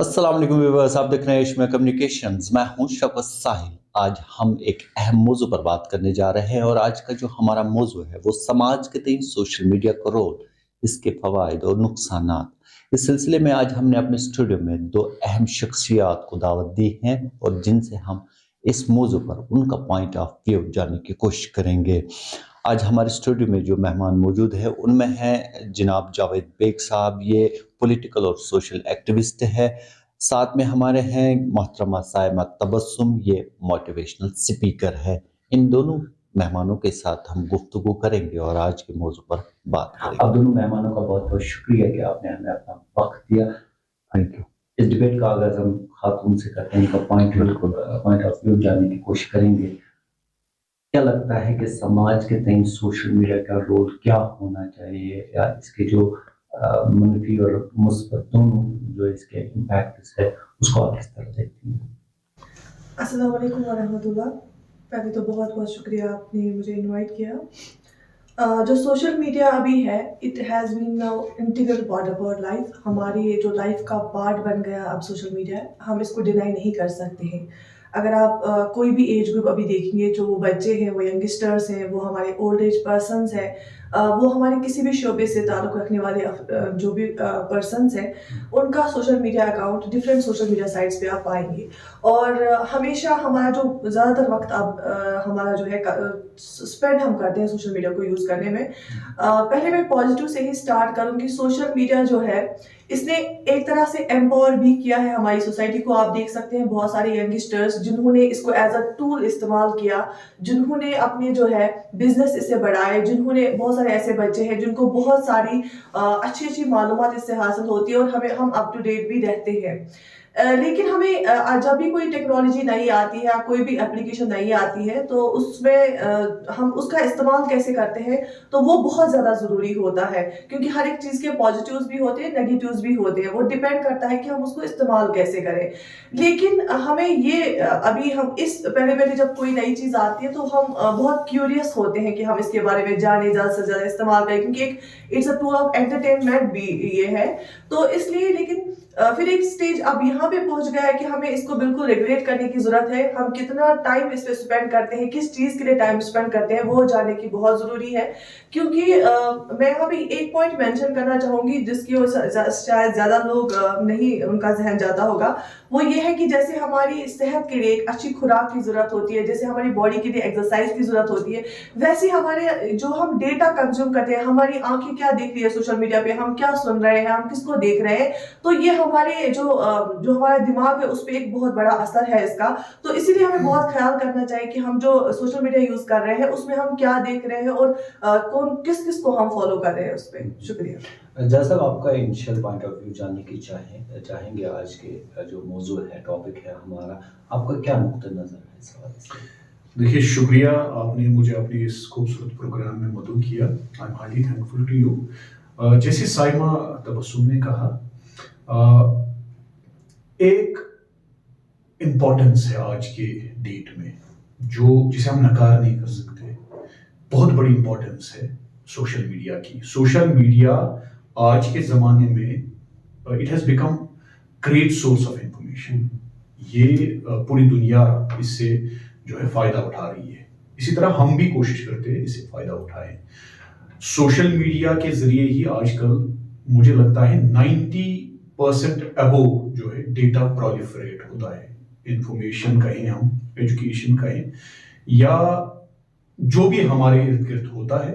अस्सलाम वालेकुम व्यूअर्स, आप देख रहे हैं इश्मा कम्युनिकेशंस। मैं हूं शफकत साहिल। आज हम एक अहम मौजू पर बात करने जा रहे हैं और आज का जो हमारा मौजू है वो समाज के तईन सोशल मीडिया का रोल, इसके फवाइद और नुकसानात। इस सिलसिले में आज हमने अपने स्टूडियो में दो अहम शख्सियात को दावत दी है और जिनसे हम इस मौजू पर उनका पॉइंट ऑफ व्यू जानने की कोशिश करेंगे। आज हमारे स्टूडियो में जो मेहमान मौजूद है उनमें हैं जनाब जावेद बेग साहब, ये पॉलिटिकल और सोशल एक्टिविस्ट है। साथ में हमारे हैं मोहतरमा सायमा तबस्सुम, ये मोटिवेशनल स्पीकर है। इन दोनों मेहमानों के साथ हम गुफ्तगू करेंगे और आज के मौजू पर बात करेंगे। आप दोनों मेहमानों का बहुत बहुत शुक्रिया कि आपने हमें अपना वक्त दिया। Thank you. इस डिबेट का आगाज हम खातून से करते हैं, इनका पॉइंट ऑफ व्यू जानने की कोशिश करेंगे। क्या लगता है कि समाज के तईन सोशल मीडिया का रोल क्या होना चाहिए, या इसके जो मनफी और मुस्बत दोनों जो इसके इम्पैक्ट है उसको आप किस तरह देखती हैं? अस्सलाम वालेकुम वरहमतुल्लाह। पहले तो बहुत बहुत शुक्रिया आपने मुझे इनवाइट किया। जो सोशल मीडिया अभी है, it has been now integral part of our life. हमारी जो लाइफ का पार्ट बन गया अब सोशल मीडिया, हम इसको डिनाई नहीं कर सकते हैं। अगर आप कोई भी एज ग्रुप अभी देखेंगे, जो वो बच्चे हैं, वो यंगस्टर्स हैं, वो हमारे ओल्ड एज पर्सनस हैं, वो हमारे किसी भी शोबे से ताल्लुक़ रखने वाले जो भी पर्सनस हैं, उनका social media account different social media sites पे आप पाएंगे। और हमेशा हमारा जो ज़्यादातर वक्त अब हमारा जो है स्पेंड हम करते हैं सोशल मीडिया को यूज़ करने में। पहले मैं पॉजिटिव से ही स्टार्ट करूँगी। सोशल मीडिया जो है, इसने एक तरह से एम्पावर भी किया है हमारी सोसाइटी को। आप देख सकते हैं बहुत सारे यंगस्टर्स जिन्होंने इसको एज अ टूल इस्तेमाल किया, जिन्होंने अपने जो है बिजनेस इससे बढ़ाए, जिन्होंने बहुत सारे ऐसे बच्चे हैं जिनको बहुत सारी अच्छी अच्छी मालूमात इससे हासिल होती है और हम अप टू डेट भी रहते हैं। लेकिन हमें जब भी कोई टेक्नोलॉजी नई आती है या कोई भी एप्लीकेशन नई आती है, तो उसमें हम उसका इस्तेमाल कैसे करते हैं, तो वो बहुत ज़्यादा ज़रूरी होता है। क्योंकि हर एक चीज़ के पॉजिटिव्स भी होते हैं, नेगेटिव्स भी होते हैं। वो डिपेंड करता है कि हम उसको इस्तेमाल कैसे करें। लेकिन हमें ये अभी हम इस पहले पहले जब कोई नई चीज़ आती है, तो हम बहुत क्यूरियस होते हैं कि हम इसके बारे में जाने, ज़्यादा से ज़्यादा इस्तेमाल करें, क्योंकि एक it's a tool of entertainment भी ये है। तो इसलिए लेकिन फिर एक स्टेज अब यहाँ पे पहुंच गया है कि हमें इसको बिल्कुल रेगुलेट करने की जरूरत है। हम कितना टाइम इस पे स्पेंड करते हैं, किस चीज के लिए टाइम स्पेंड करते हैं, वो जानने की बहुत जरूरी है। क्योंकि मैं यहाँ पे एक पॉइंट मेंशन करना चाहूंगी जिसकी शायद ज्यादा लोग नहीं उनका जहन जाता होगा। वो ये है कि जैसे हमारी सेहत के लिए एक अच्छी खुराक की जरूरत होती है, जैसे हमारी बॉडी के लिए एक्सरसाइज की जरूरत होती है, वैसे हमारे जो हम डेटा कंज्यूम करते हैं, हमारी आंखें क्या देख रही है सोशल मीडिया पे, हम क्या सुन रहे हैं, हम किसको देख रहे हैं, तो ये हमारे जो हमारा दिमाग है उस पर एक बहुत बड़ा असर है इसका। तो इसीलिए हमें बहुत ख्याल करना चाहिए कि हम जो सोशल मीडिया यूज कर रहे हैं उसमें हम क्या देख रहे हैं और कौन किस किस को हम फॉलो कर रहे हैं उस पर। शुक्रिया। जैसा आपका इनिशियल पॉइंट ऑफ व्यू जानने की चाहेंगे। आज के जो मौजू है, टॉपिक है हमारा, आपका क्या नुक्ता नज़र है इस हवाले से? देखिए, शुक्रिया आपने मुझे अपने इस खूबसूरत प्रोग्राम में मदऊ किया। I am highly thankful to you. जैसे साइमा तबस्सुम ने कहा, एक इम्पोर्टेंस है आज के डेट में जो जिसे हम नकार नहीं कर सकते। बहुत बड़ी इम्पोर्टेंस है सोशल मीडिया की। सोशल मीडिया आज के ज़माने में it has become great source of information. ये पूरी दुनिया इससे जो है फ़ायदा उठा रही है। इसी तरह हम भी कोशिश करते हैं इससे फ़ायदा उठाएं। सोशल मीडिया के ज़रिए ही आजकल मुझे लगता है 90% अबोव जो है डेटा प्रोलिफरेट होता है। इंफॉर्मेशन कहें, हम एजुकेशन कहें, या जो भी हमारे इर्द गिर्द होता है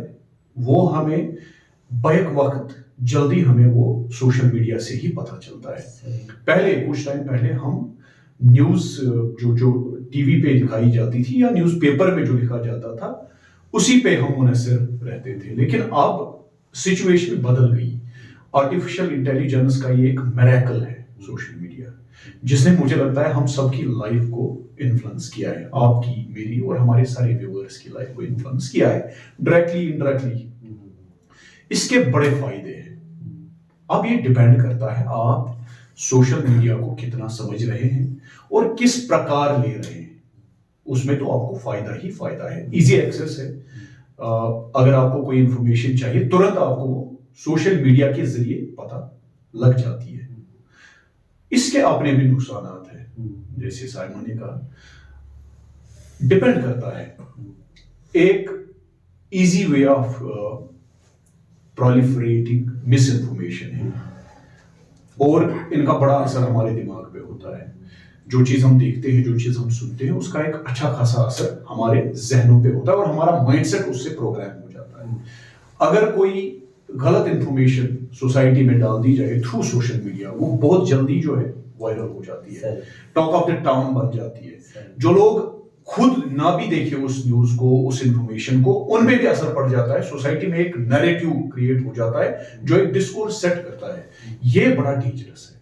वो हमें बैक वक्त जल्दी हमें वो सोशल मीडिया से ही पता चलता है। पहले कुछ टाइम पहले हम न्यूज़ जो टीवी पे दिखाई जाती थी या न्यूज़पेपर में जो लिखा जाता था उसी पे हम मुनसर रहते थे। लेकिन अब सिचुएशन बदल गई। आर्टिफिशियल इंटेलिजेंस का ये एक मिरेकल है सोशल मीडिया, जिसने मुझे लगता है हम सबकी लाइफ को इन्फ्लुएंस किया है। आपकी, मेरी और हमारे सारे व्यूअर्स की लाइफ को इन्फ्लुएंस किया है, डायरेक्टली इनडायरेक्टली। इसके बड़े फायदे हैं। अब ये डिपेंड करता है आप सोशल मीडिया को कितना समझ रहे हैं और किस प्रकार ले रहे हैं। उसमें तो आपको फायदा ही फायदा है। इजी एक्सेस है। अगर आपको कोई इंफॉर्मेशन चाहिए तुरंत आपको वो सोशल मीडिया के जरिए पता लग जाती है। इसके अपने भी नुकसान हैं, जैसे साइमन ने कहा, डिपेंड करता है। एक easy way of proliferating miss information है और इनका बड़ा असर हमारे दिमाग पे होता है। जो चीज हम देखते हैं, जो चीज हम सुनते हैं, उसका एक अच्छा खासा असर हमारे जहनों पे होता है और हमारा माइंडसेट उससे प्रोग्राम हो जाता है। अगर कोई गलत इंफॉर्मेशन सोसाइटी में डाल दी जाए थ्रू सोशल मीडिया, वो बहुत जल्दी जो है वायरल हो जाती है, टॉक ऑफ द टाउन बन जाती है। जो लोग खुद ना भी देखे उस न्यूज को, उस इंफॉर्मेशन को, उन पे भी असर पड़ जाता है। सोसाइटी में एक नैरेटिव क्रिएट हो जाता है जो एक डिस्कोर्स सेट करता है। ये बड़ा डेंजरस है।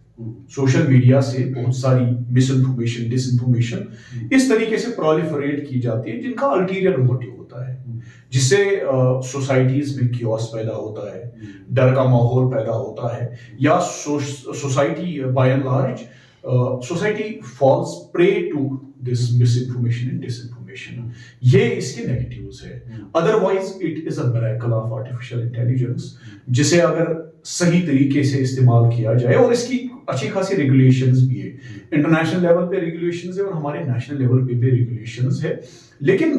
सोशल मीडिया से बहुत सारी मिस इन्फॉर्मेशन, डिसइंफॉर्मेशन इस तरीके से प्रोलिफरेट की जाती है जिनका अल्टीरियर मोटिव होता है, जिससे सोसाइटीज में कियोस पैदा होता है, डर का माहौल पैदा होता है, या society by and large society falls prey to this misinformation and disinformation. ये इसके नेगेटिव्स है। Otherwise it is a miracle of artificial intelligence, जिसे अगर सही तरीके से इस्तेमाल किया जाए, और इसकी अच्छी खासी रेगुलेशंस भी है, इंटरनेशनल लेवल पे रेगुलेशंस है और हमारे नेशनल लेवल पे भी रेगुलेशंस है। लेकिन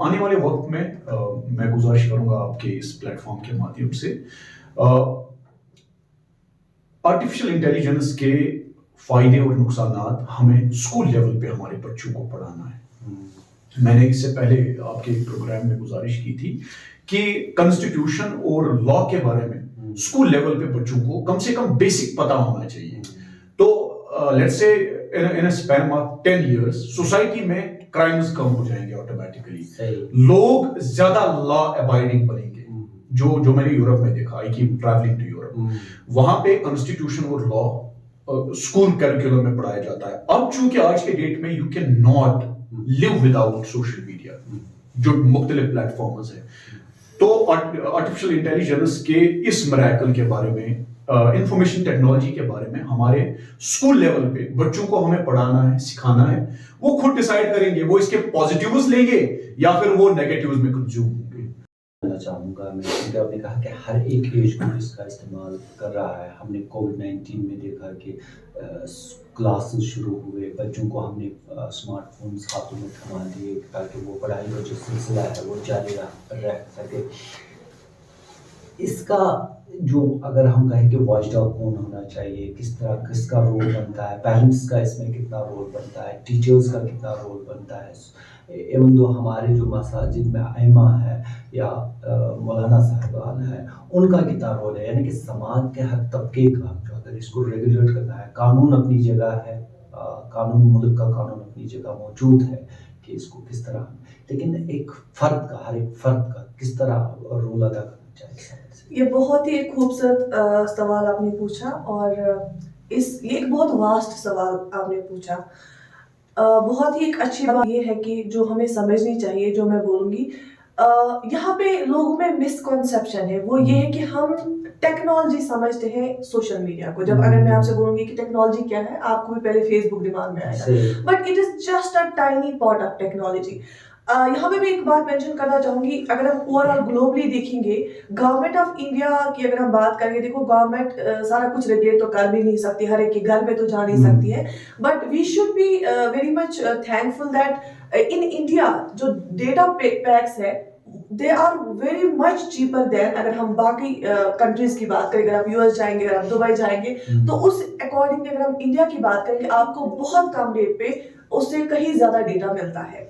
आने वाले वक्त में मैं गुजारिश करूंगा आपके इस प्लेटफॉर्म के माध्यम से, आर्टिफिशियल इंटेलिजेंस के फायदे और नुकसान हमें स्कूल लेवल पे हमारे बच्चों को पढ़ाना है। मैंने इससे पहले आपके प्रोग्राम में गुजारिश की थी कि कॉन्स्टिट्यूशन और लॉ के बारे में स्कूल लेवल पे बच्चों को कम से कम बेसिक पता होना चाहिए। तो let's say in a span of 10 years society में क्राइम्स कम हो जाएंगे ऑटोमेटिकली, लोग ज्यादा लॉ अबाइडिंग बनेंगे। जो मैंने यूरोप में देखा, I keep travelling to Europe, वहां पे कॉन्स्टिट्यूशन और लॉ स्कूल करिकुलम में पढ़ाया जाता है। अब चूंकि आज के डेट में you can not live without social media, जो मुख्तलिफ प्लेटफॉर्म्स है, तो आर्टिफिशियल इंटेलिजेंस के इस मिरेकल के बारे में, इंफॉर्मेशन टेक्नोलॉजी के बारे में हमारे स्कूल लेवल पे बच्चों को हमें पढ़ाना है, सिखाना है। वो खुद डिसाइड करेंगे वो इसके पॉजिटिव्स लेंगे या फिर वो नेगेटिव्स में कंज्यूम होंगे। चाहूँगा मैं, क्योंकि आपने कहा कि हर एक एज ग्रुप इसका इस्तेमाल कर रहा है। हमने कोविड-19 में देखा कि क्लासेस शुरू हुए, बच्चों को हमने स्मार्टफोन्स हाथों में थमा दिए ताकि वो पढ़ाई का जो सिलसिला है वो जारी रह सके। इसका जो अगर हम कहें कि वॉचडॉग कौन होना चाहिए, किस तरह किसका रोल बनता है, पेरेंट्स का इसमें कितना रोल बनता है, टीचर्स का कितना रोल बनता है, एवं दो हमारे जो मसाजिद में आइमा है या मौलाना साहिबान है, उनका कितना रोल है, यानी कि समाज के हर तबके का जो अगर इसको रेगुलेट करना है। कानून अपनी जगह है, कानून, मुल्क का कानून अपनी जगह मौजूद है कि इसको किस तरह, लेकिन एक फर्द का, हर एक फर्द का किस तरह रोल अदा करना चाहिए। ये बहुत ही एक खूबसूरत सवाल आपने पूछा, और ये एक बहुत वास्ट सवाल आपने पूछा। बहुत ही एक अच्छी बात ये है कि जो हमें समझनी चाहिए, जो मैं बोलूँगी, यहाँ पे लोगों में मिसकॉन्सेप्शन है, वो ये है कि हम टेक्नोलॉजी समझते हैं सोशल मीडिया को। जब अगर मैं आपसे बोलूँगी कि टेक्नोलॉजी क्या है, आपको भी पहले फेसबुक दिमाग में आएगा, but it is just a tiny part of technology. यहाँ पे मैं एक बात मेंशन करना चाहूंगी, अगर हम ओवरऑल ग्लोबली देखेंगे, गवर्नमेंट ऑफ इंडिया की अगर हम बात करेंगे, देखो गवर्नमेंट सारा कुछ रेगुलेट तो कर भी नहीं सकती, हर एक के घर में तो जा नहीं सकती है, but we should be very much thankful that in India जो डेटा पैक्स है they are very much cheaper than, अगर हम बाकी कंट्रीज की बात करें, अगर आप यूएस जाएंगे, अगर आप दुबई जाएंगे, तो उस अकॉर्डिंग अगर हम इंडिया की बात करेंगे, आपको बहुत कम रेट पे उससे कहीं ज्यादा डेटा मिलता है।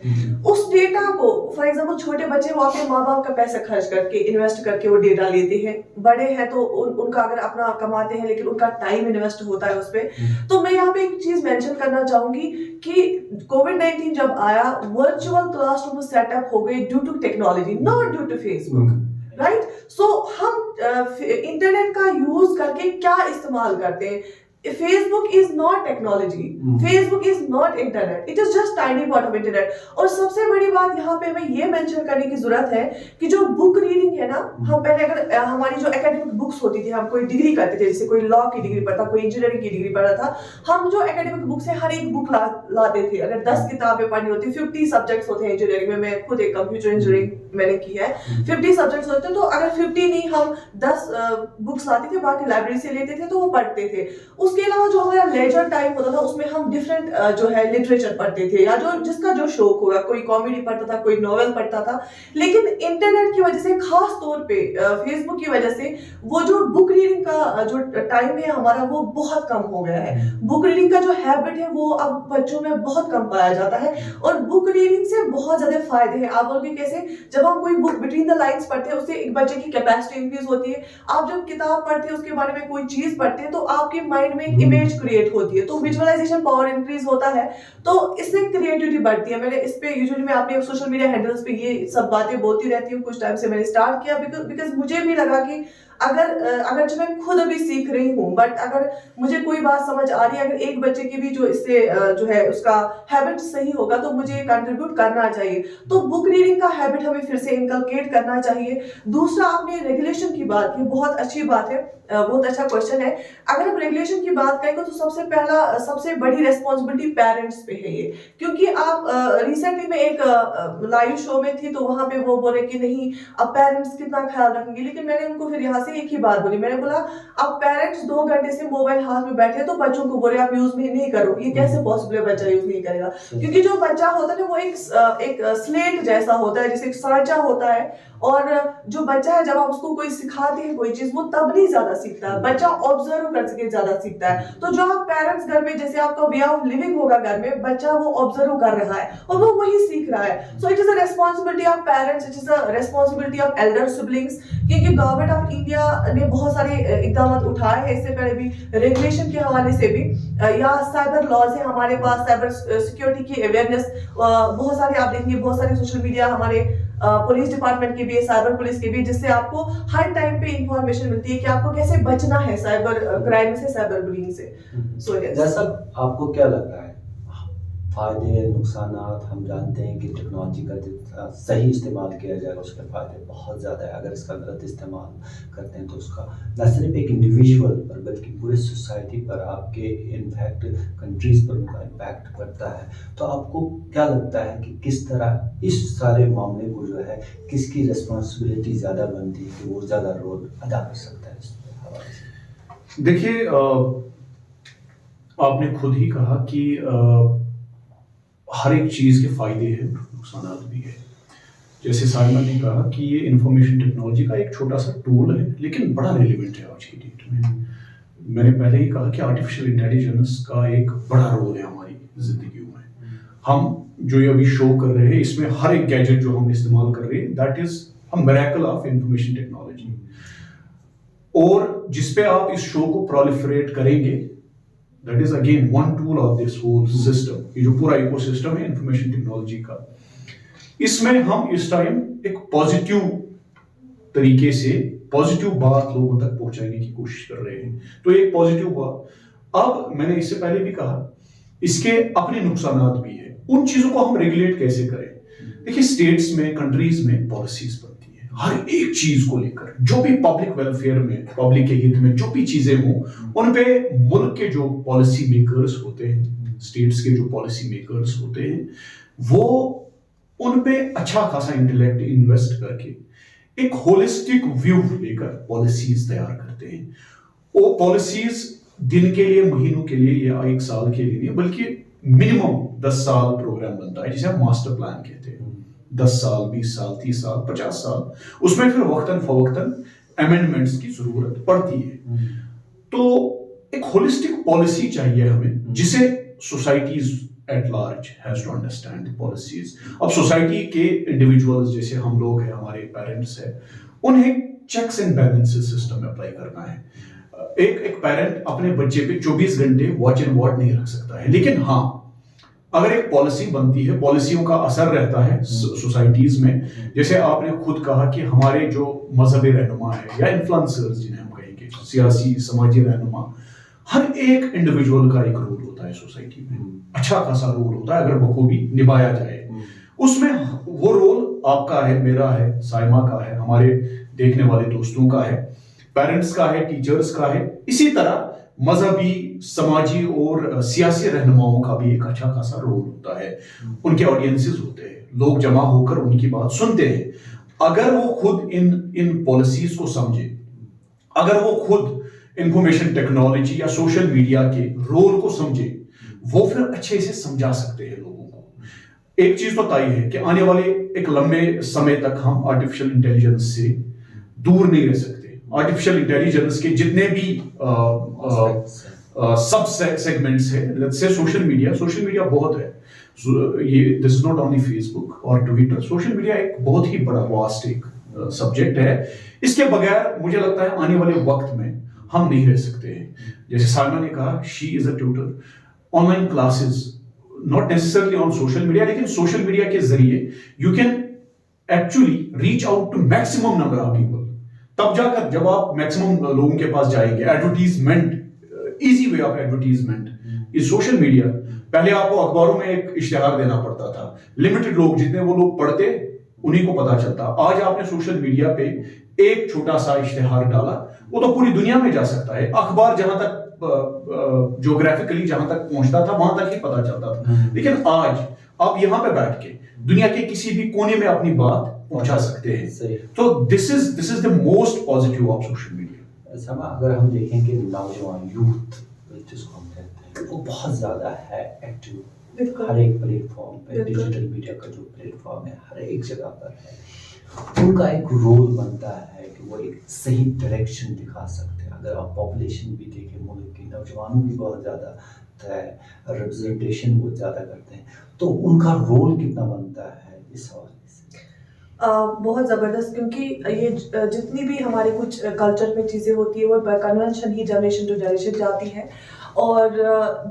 उस डेटा को फॉर एग्जांपल छोटे बच्चे वो अपने माँ बाप का पैसा खर्च करके, इन्वेस्ट करके वो डेटा लेते हैं, बड़े हैं तो उनका अगर अपना कमाते हैं लेकिन उनका टाइम इन्वेस्ट होता है उस पर। तो मैं यहाँ पे एक चीज मेंशन करना चाहूंगी कि कोविड-19 जब आया, वर्चुअल क्लासरूम सेटअप हो गए due to technology, not due to Facebook, right. So हम इंटरनेट का यूज करके क्या इस्तेमाल करते हैं। Facebook is not technology, Facebook is not internet, it is just tiny part of internet। और सबसे बड़ी बात यहाँ पे हमें ये मेंशन करने की जरूरत है कि जो बुक रीडिंग है ना, हम पहले अगर हमारी जो एकेडमिक बुक्स होती थी, हम कोई डिग्री करते थे, जैसे कोई लॉ की डिग्री पढ़ता, कोई इंजीनियरिंग की डिग्री पढ़ा था, हम जो एकेडमिक बुक्स है हर एक बुक लाते थे। अगर 10 किताबें पढ़नी होती, 50 सब्जेक्ट्स होते हैं इंजीनियरिंग में, मैं खुद एक कंप्यूटर इंजीनियरिंग मैंने की है, 50 सब्जेक्ट्स होते हैं, तो अगर 50 नहीं, हम 10 बुक्स लाते थे, बाकी लाइब्रेरी से लेते थे, तो वो पढ़ते थे। उसके अलावा जो हमारा लेजर टाइम होता था उसमें हम डिफरेंट जो है लिटरेचर पढ़ते थे, या जो जिसका जो शौक होगा, कोई कॉमेडी पढ़ता था, कोई नॉवेल पढ़ता था। लेकिन इंटरनेट की वजह से, खास तौर पे फेसबुक की वजह से, वो जो बुक रीडिंग का जो टाइम है हमारा वो बहुत कम हो गया है। बुक रीडिंग का जो हैबिट है वो अब बच्चों में बहुत कम पाया जाता है, और बुक रीडिंग से बहुत ज्यादा फायदे हैं। आप बोलोगे कैसे? जब हम कोई बुक बिटवीन द लाइन्स पढ़ते हैं उससे एक बच्चे की कैपेसिटी इंक्रीज होती है। आप जब किताब पढ़ते हैं, उसके बारे में कोई चीज पढ़ते हैं, तो आपके माइंड में एक इमेज क्रिएट होती है, तो विजुअलाइजेशन पावर इंक्रीज होता है, तो इससे क्रिएटिविटी बढ़ती है। मैंने इस पे यूजुअली मैं अपने सोशल मीडिया हैंडल्स पे ये सब बातें बोलती रहती हूँ। कुछ टाइम से मैंने स्टार्ट किया बिकॉज मुझे भी लगा कि अगर जो मैं खुद अभी सीख रही हूँ, बट अगर मुझे कोई बात समझ आ रही है, अगर एक बच्चे की भी जो इससे जो है उसका हैबिट सही होगा, तो मुझे कंट्रीब्यूट करना चाहिए। तो बुक रीडिंग का हैबिट हमें फिर से इनकलकेट करना चाहिए। दूसरा, आपने रेगुलेशन की बात की, बहुत अच्छी बात है, बहुत अच्छा क्वेश्चन है। अगर हम रेगुलेशन की बात करें तो सबसे बड़ी रेस्पॉन्सिबिलिटी पेरेंट्स पे है ये, क्योंकि आप रिसेंटली में एक लाइव शो में थी, तो वहां पे वो बोले कि नहीं, अब पेरेंट्स कितना ख्याल रखेंगे। लेकिन मैंने उनको फिर यहाँ से एक ही बात बोली, मैंने बोला अब पेरेंट्स 2 घंटे से मोबाइल हाथ में बैठे तो बच्चों को बोले आप यूज नहीं करो, ये कैसे पॉसिबल है बच्चा यूज नहीं करेगा? क्योंकि जो बच्चा होता है ना, वो एक स्लेट जैसा होता है, जैसे एक सांचा होता है, और जो बच्चा है जब आप उसको कोई सिखाते हैं कोई चीज, वो तब नहीं ज्यादा सीखता है, बच्चा ऑब्जर्व करके ज्यादा सीखता है। तो जो आप पेरेंट्स घर में, जैसे आपका वे ऑफ लिविंग होगा घर में, बच्चा वो ऑब्जर्व कर रहा है और वो वही सीख रहा है। So it is a responsibility of parents, it is a responsibility of Elder siblings, क्योंकि गवर्नमेंट ऑफ इंडिया ने बहुत सारे इकदाम उठाए हैं इससे पहले भी, रेगुलेशन के हवाले से भी, या साइबर लॉज है हमारे पास, साइबर सिक्योरिटी की अवेयरनेस बहुत सारे आप देखेंगे, बहुत सारे सोशल मीडिया हमारे पुलिस डिपार्टमेंट के भी, साइबर पुलिस के भी, जिससे आपको हर टाइम पे इंफॉर्मेशन मिलती है कि आपको कैसे बचना है साइबर क्राइम से, साइबर बुलिंग से। सो जैसा आपको क्या लग रहा है, फायदे नुकसान? हम जानते हैं कि टेक्नोलॉजी का जितना सही इस्तेमाल किया जाएगा उसके फायदे बहुत ज़्यादा है, अगर इसका गलत इस्तेमाल करते हैं तो उसका न सिर्फ एक इंडिविजुअल पर बल्कि पूरे सोसाइटी पर, आपके इनफैक्ट कंट्रीज पर उनका इम्पैक्ट पड़ता है। तो आपको क्या लगता है कि किस तरह इस सारे मामले को जो है, किसकी रिस्पॉन्सिबिलिटी ज़्यादा बनती है कि वो ज़्यादा रोल अदा कर सकता है इस हवाले से? देखिए, आपने खुद ही कहा कि हर एक चीज के फायदे हैं, नुकसान भी है। जैसे साइमन ने कहा कि ये इंफॉर्मेशन टेक्नोलॉजी का एक छोटा सा टूल है, लेकिन बड़ा रेलिवेंट है आज की डेट में। मैंने पहले ही कहा कि आर्टिफिशियल इंटेलिजेंस का एक बड़ा रोल है हमारी जिंदगी में। हम जो ये अभी शो कर रहे हैं, इसमें हर एक गैजेट जो हम इस्तेमाल कर रहे हैं, that is a miracle of information technology. और जिसपे आप इस शो को प्रोलिफरेट करेंगे, that is again one tool of this whole system. ये जो पूरा इकोसिस्टम है इंफॉर्मेशन टेक्नोलॉजी का, इसमें हम इस टाइम एक पॉजिटिव तरीके से पॉजिटिव बात लोगों तक पहुंचाने की कोशिश कर रहे हैं। तो एक पॉजिटिव बात। अब मैंने इससे पहले भी कहा, इसके अपने नुकसान भी है। उन चीजों को हम रेगुलेट कैसे करें? देखिए, स्टेट्स में, कंट्रीज में पॉलिसीज बनती है हर एक चीज को लेकर, जो भी पब्लिक वेलफेयर में, पब्लिक के हित में जो भी चीजें हों, उन पे मुल्क के जो पॉलिसी मेकर्स होते हैं, स्टेट्स के जो पॉलिसी मेकर्स होते हैं, वो उन पे अच्छा खासा इंटेलेक्ट इन्वेस्ट करके एक होलिस्टिक व्यू लेकर पॉलिसीज तैयार करते हैं। वो पॉलिसीज दिन के लिए, महीनों के लिए या एक साल के लिए नहीं, बल्कि मिनिमम 10 साल प्रोग्राम बनता है, जिसे हम मास्टर प्लान कहते हैं। 10 साल, 20 साल, 30 साल, 50 साल, उसमें फिर वक्तन फवक्तन अमेंडमेंट्स की जरूरत पड़ती है। तो एक होलिस्टिक पॉलिसी चाहिए हमें, जिसे societies at large has to understand the policies. अब सोसाइटी के इंडिविजुअल्स, जैसे हम लोग हैं, हमारे पेरेंट्स हैं, उन्हें checks and balances system apply करना है। एक पेरेंट अपने बच्चे पे 24 घंटे वॉच एंड वॉट नहीं रख सकता है, लेकिन हाँ, अगर एक पॉलिसी बनती है, पॉलिसियों का असर रहता है सोसाइटीज में। जैसे आपने खुद कहा कि हमारे जो मजहबी रहनुमा है या इन्फ्लुएंसर्स जिन्हें हम कहेंगे, सियासी समाजी रहनुमा, हर एक इंडिविजुअल का एक रोल होता है सोसाइटी में, अच्छा खासा रोल होता है अगर बखूबी निभाया जाए। उसमें वो रोल आपका है, मेरा है, साइमा का है, हमारे देखने वाले दोस्तों का है, पेरेंट्स का है, टीचर्स का है। इसी तरह मजहबी, समाजी और सियासी रहनुमाओं का भी एक अच्छा खासा रोल होता है। उनके ऑडियंसेस होते हैं, लोग जमा होकर उनकी बात सुनते हैं। अगर वो खुद इन पॉलिसीज को समझे, अगर वो खुद इंफॉर्मेशन टेक्नोलॉजी या सोशल मीडिया के रोल को समझे, वो फिर अच्छे से समझा सकते हैं लोगों को। एक चीज तो तय है कि आने वाले एक लंबे समय तक हम आर्टिफिशियल इंटेलिजेंस से दूर नहीं रह सकते। आर्टिफिशियल इंटेलिजेंस के जितने भी सब सेगमेंट्स है, लेट्स से सोशल मीडिया बहुत है। ये this is not only Facebook और ट्विटर, सोशल मीडिया एक बहुत ही बड़ा वास्ट एक सब्जेक्ट है। इसके बगैर मुझे लगता है आने वाले वक्त में हम नहीं रह सकते हैं। जैसे साइमा ने कहा, she is a tutor, online classes, not necessarily on social media, लेकिन सोशल मीडिया के जरिए you can actually reach out to maximum number of people. तब जाकर जब आप मैक्सिमम लोगों के पास जाएंगे, advertisement, easy way of advertisement is social media. पहले आपको अखबारों में एक इश्तिहार देना पड़ता था, लिमिटेड लोग, जितने वो लोग पढ़ते उन्हीं को पता चलता। आज आपने सोशल मीडिया पे एक छोटा सा इश्तिहार डाला, वो तो पूरी दुनिया में जा सकता है। अखबार जहां तक ज्योग्राफिकली जहां तक पहुंचता था वहां तक ही पता चलता था, लेकिन आज आप यहां पे बैठ के दुनिया के किसी भी कोने में अपनी बात पहुंचा सकते हैं। तो this is the most positive of social media. समा, अगर हम देखें कि नौजवान यूथ जिसको हम कहते हैं, वो बहुत ज्यादा है एक्टिव, हर एक प्लेटफॉर्म पे, डिजिटल मीडिया का जो प्लेटफॉर्म है हर एक जगह पर है। उनका एक रोल बनता है कि वो एक सही डायरेक्शन दिखा सकते हैं। अगर आप पॉपुलेशन भी देखें, मुल्क की नौजवानों की बहुत ज़्यादा रिप्रेजेंटेशन बहुत ज़्यादा करते हैं, तो उनका रोल कितना बनता है इस हवाले से? बहुत ज़बरदस्त, क्योंकि ये जितनी भी हमारे कुछ कल्चर में चीज़ें होती है वो कन्वेंशन ही जनरेशन टू जनरेशन जाती है, और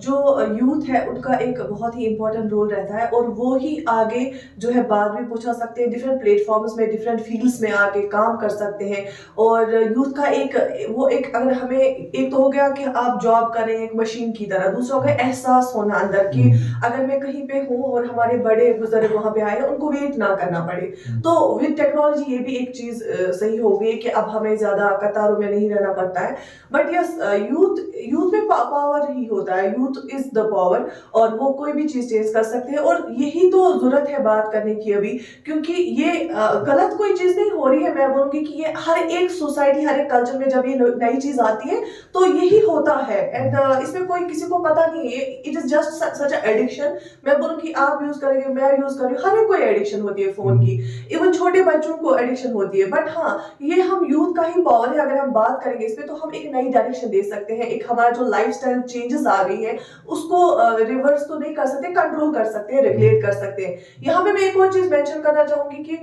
जो यूथ है उनका एक बहुत ही इम्पोर्टेंट रोल रहता है, और वो ही आगे जो है बात भी पूछा सकते हैं, डिफरेंट प्लेटफॉर्म्स में, डिफरेंट फील्ड्स में आके काम कर सकते हैं। और यूथ का एक अगर हमें एक तो हो गया कि आप जॉब करें एक मशीन की तरह, दूसरा हो गया एहसास होना अंदर कि अगर मैं कहीं पे हूँ और हमारे बड़े बुजुर्ग वहाँ पे आए, उनको वेट ना करना पड़े। तो विद टेक्नोलॉजी ये भी एक चीज़ सही हो गई कि अब हमें ज़्यादा कतारों में नहीं रहना पड़ता है। बट यस, यूथ में पावर ही होता है, यूथ इज द पावर, और वो कोई भी चीज चेंज कर सकते हैं। और यही तो जरूरत है बात करने की अभी, क्योंकि ये गलत कोई चीज नहीं हो रही है। मैं बोलूंगी कि ये हर एक सोसाइटी, हर एक कल्चर में जब ये नई चीज आती है तो यही होता है, एंड इसमें कोई किसी को पता नहीं है। It is just such a addiction. मैं बोलूंगी आप यूज करेंगे, मैं यूज कर रही हूँ, हर एक को एडिक्शन होती है फोन की, इवन छोटे बच्चों को एडिक्शन होती है। बट हाँ, ये हम यूथ का ही पावर है। अगर हम बात करेंगे इस पे तो हम एक नई डायरेक्शन दे सकते हैं। एक हमारा जो लाइफस्टाइल चेंजेस आ गई है उसको रिवर्स तो नहीं कर सकते, कंट्रोल कर सकते हैं, रेगुलेट कर सकते हैं। यहाँ पे मैं एक और चीज मेंशन करना चाहूंगी कि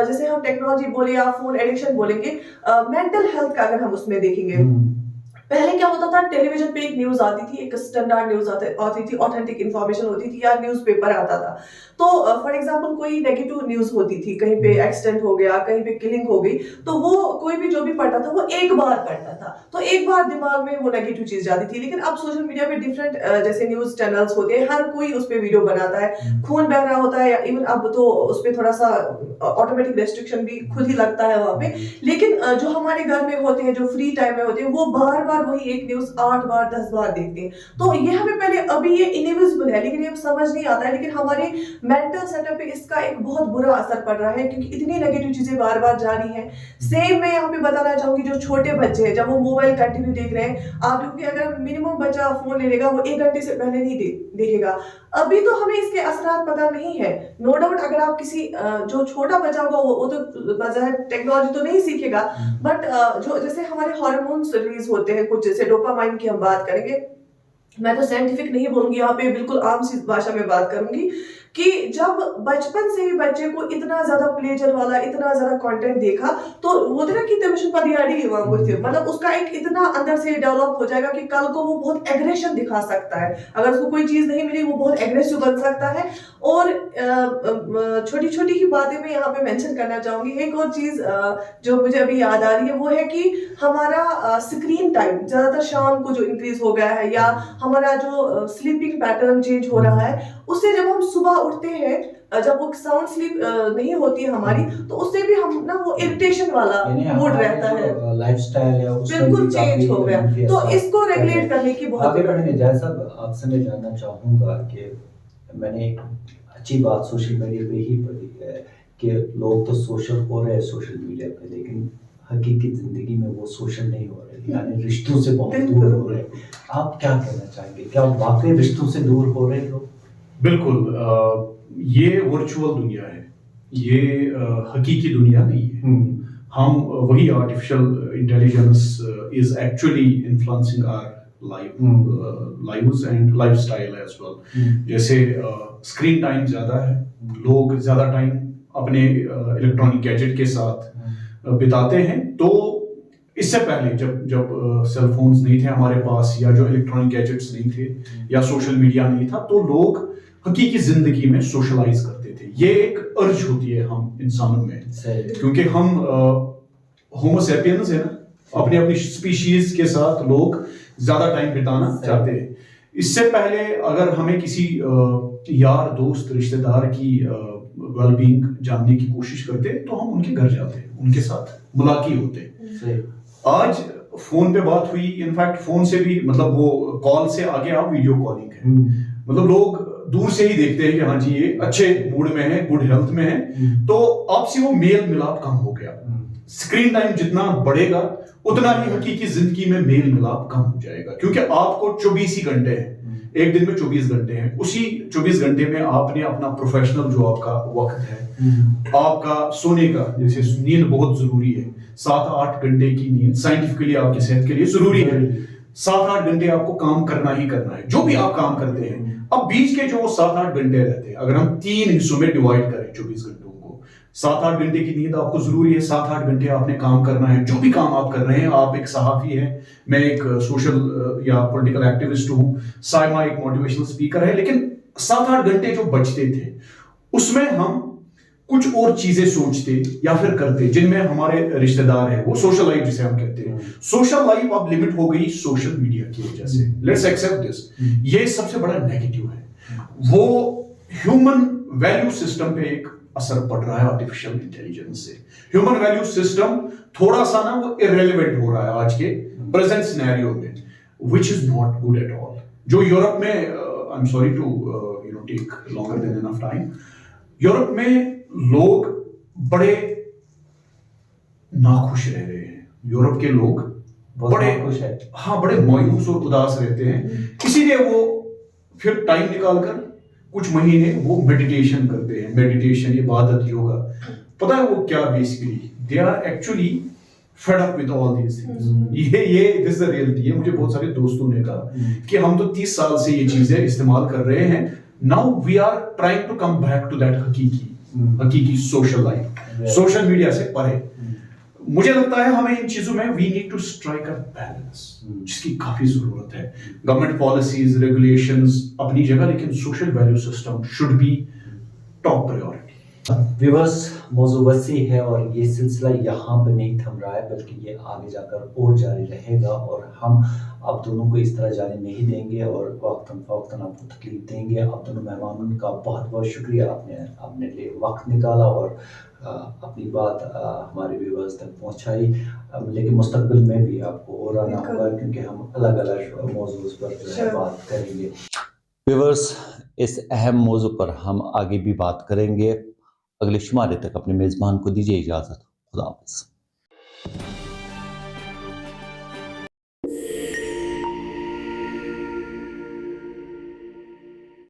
जैसे हम टेक्नोलॉजी बोले या फोन एडिक्शन बोलेंगे, मेंटल हेल्थ का अगर हम उसमें देखेंगे, पहले क्या होता था, टेलीविजन पे एक न्यूज आती थी, एक स्टैंडर्ड न्यूज आती थी, ऑथेंटिक इंफॉर्मेशन होती थी, या न्यूज़पेपर आता था। तो फॉर एग्जांपल कोई नेगेटिव न्यूज होती थी, कहीं पे एक्सीडेंट हो गया, कहीं पे किलिंग हो गई, तो वो कोई भी जो भी पढ़ता था वो एक बार पढ़ता था, तो एक बार दिमाग में वो नेगेटिव चीज जाती थी। लेकिन अब सोशल मीडिया पे डिफरेंट जैसे न्यूज चैनल्स होते हैं, हर कोई उस पर वीडियो बनाता है, खून बह रहा होता है, या इवन अब तो उस पर थोड़ा सा ऑटोमेटिक रेस्ट्रिक्शन भी खुद ही लगता है वहां पे। लेकिन जो हमारे घर में होते हैं, जो फ्री टाइम में होते हैं, वो बार बार वही एक न्यूज 8 बार 10 बार देखते हैं। तो ये हमें पहले, अभी ये इनविजिबल है लेकिन ये समझ नहीं आता है, लेकिन हमारे मेंटल सेटअप पे इसका एक बहुत बुरा असर पड़ रहा है, क्योंकि इतनी नेगेटिव चीजें बार बार जा रही हैं। सेम मैं यहाँ पे बताना चाहूंगी, जो छोटे बच्चे हैं जब वो मोबाइल कंटिन्यू देख रहे हैं, आप क्योंकि अगर मिनिमम बच्चा फोन ले लेगा वो 1 घंटे से पहले नहीं देखेगा। अभी तो हमें इसके असरात पता नहीं है, नो डाउट। अगर आप किसी जो छोटा बच्चा होगा वो तो टेक्नोलॉजी तो नहीं सीखेगा, बट जो जैसे हमारे हार्मोन्स रिलीज होते हैं कुछ, जैसे डोपामाइन की हम बात करेंगे, मैं तो साइंटिफिक नहीं बोलूंगी यहाँ पे, बिल्कुल आम सी भाषा में बात करूंगी कि जब बचपन से ही बच्चे को इतना ज्यादा प्लेजर वाला, इतना ज्यादा कंटेंट देखा, तो वो ना कि तमिशन पदियाड़ी मतलब उसका एक इतना अंदर से डेवलप हो जाएगा कि कल को वो बहुत एग्रेशन दिखा सकता है। अगर उसको कोई चीज नहीं मिली वो बहुत एग्रेसिव बन सकता है। और छोटी छोटी ही बातें मैं यहाँ पे मेंशन करना चाहूंगी। एक और चीज जो मुझे अभी याद आ रही है वो है कि हमारा स्क्रीन टाइम ज्यादातर शाम को जो इंक्रीज हो गया है, या हमारा जो स्लीपिंग पैटर्न चेंज हो रहा है, उससे जब हम सुबह उठते हैं, जब वो साउंड स्लीप नहीं होती है हमारी, तो उससे भी हम ना वो इरिटेशन वाला मूड रहता है, लाइफस्टाइल है बिल्कुल चेंज हो गया। तो इसको रेगुलेट करने की बहुत आगे बढ़ने जाए साहब, आपसे मैं जानना चाहूँगा कि मैंने एक अच्छी बात सोशल मीडिया पे ही पढ़ी है कि लोग तो सोशल हो रहे हैं सोशल मीडिया पे, लेकिन हकीकी ज़िंदगी में वो सोशल नहीं हो रहे। यानी रिश्तों से बहुत दूर हो रहे हैं। आप क्या कहना चाहेंगे, क्या वाकई रिश्तों से दूर हो रहे हैं लोग? बिल्कुल, ये वर्चुअल दुनिया है, ये हकीकी दुनिया नहीं है। हम वही artificial intelligence is actually influencing our lives and lifestyle as well. जैसे स्क्रीन टाइम ज्यादा है, लोग ज्यादा टाइम अपने इलेक्ट्रॉनिक गैजेट के साथ बिताते हैं। तो इससे पहले जब सेल फोन्स नहीं थे हमारे पास, या जो इलेक्ट्रॉनिक गैजेट्स नहीं थे, या सोशल मीडिया नहीं था, तो लोग हकीकी जिंदगी में सोशलाइज करते थे। ये एक अर्ज होती है हम इंसानों में, क्योंकि हम होमो सैपियंस है ना, अपनी अपनी स्पीशीज के साथ लोग ज्यादा टाइम बिताना चाहते हैं। इससे पहले अगर हमें किसी यार दोस्त रिश्तेदार की वेलबींग जानने की कोशिश करते तो हम उनके घर जाते, उनके साथ मुलाकात होते। आज फोन पे बात हुई, इनफैक्ट फोन से भी, मतलब वो कॉल से आगे आप वीडियो कॉलिंग है, मतलब लोग दूर से ही देखते हैं कि हाँ जी ये अच्छे मूड में है, गुड हेल्थ में है, तो आपसे वो मेल मिलाप कम हो गया। स्क्रीन टाइम जितना बढ़ेगा उतना ही हकीकी जिंदगी में मेल मिलाप कम हो जाएगा, क्योंकि आपको 24 ही घंटे हैं, एक दिन में 24 घंटे हैं। उसी 24 घंटे में आपने अपना प्रोफेशनल जो आपका वक्त है, आपका सोने का, जैसे नींद बहुत जरूरी है, 7-8 घंटे की नींद साइंटिफिकली आपकी सेहत के लिए जरूरी है। 7-8 घंटे आपको काम करना ही करना है, जो भी आप काम करते हैं। अब बीच के जो 7-8 घंटे रहते हैं, अगर हम 3 हिस्सों में डिवाइड करें 24 घंटों को, 7-8 घंटे की नींद आपको जरूरी है, 7-8 घंटे आपने काम करना है, जो भी काम आप कर रहे हैं। आप एक सहाफी हैं, मैं एक सोशल या पॉलिटिकल एक्टिविस्ट हूं, साइमा एक मोटिवेशनल स्पीकर है, लेकिन 7-8 घंटे जो बचते थे उसमें हम कुछ और चीजें सोचते या फिर करते, जिनमें हमारे रिश्तेदार हैं, वो सोशल लाइफ जिसे हम कहते हैं। सोशल लाइफ अब लिमिट हो गई सोशल मीडिया की वजह से। लेट्स एक्सेप्ट दिस, ये सबसे बड़ा नेगेटिव है। वो ह्यूमन वैल्यू सिस्टम पे एक असर पड़ रहा है आर्टिफिशियल इंटेलिजेंस से। ह्यूमन वैल्यू सिस्टम थोड़ा सा ना वो इररेलेवेंट हो रहा है आज के प्रेजेंट सिनेरियो में, which is not good at all. जो यूरोप में, I am sorry to take longer than enough time, Europe में लोग बड़े नाखुश रह रहे हैं। यूरोप के लोग बड़े खुश है, हाँ, बड़े मायूस और उदास रहते हैं। इसीलिए वो फिर टाइम निकालकर कुछ महीने वो मेडिटेशन करते हैं। मेडिटेशन, इबादत, योगा, पता है वो क्या, basically they are actually fed up with all these things. ये दिस इज द रियलिटी है। मुझे बहुत सारे दोस्तों ने कहा कि हम तो 30 साल से ये चीजें इस्तेमाल कर रहे हैं, now we are trying to come back to that हकीकी सोशल लाइफ, सोशल मीडिया से परे। मुझे लगता है हमें इन चीजों में we need to strike a balance, जिसकी काफी जरूरत है। गवर्नमेंट पॉलिसीज, रेगुलेशंस अपनी जगह, लेकिन social value system should be top priority. Viewers, मौजू वसी है और ये सिलसिला यहाँ पे नहीं थम रहा है, बल्कि ये आगे जाकर और जारी रहेगा, और हम आप दोनों को इस तरह जारी नहीं देंगे और वक्तन फ़ौक्तन आपको तकलीफ देंगे। आप दोनों मेहमानों का बहुत बहुत शुक्रिया, आपने अपने लिए वक्त निकाला और अपनी बात हमारे व्यूअर्स तक पहुँचाई। लेकिन मुस्तकबिल में भी आपको और आना होगा, क्योंकि हम अलग अलग मौजूद पर जो है बात करेंगे। व्यूअर्स, इस अहम मौजू पर हम आगे भी बात करेंगे। अगले शुमारे तक अपने मेज़बान को दीजिए इजाज़त। खुदा हाफ़िज़।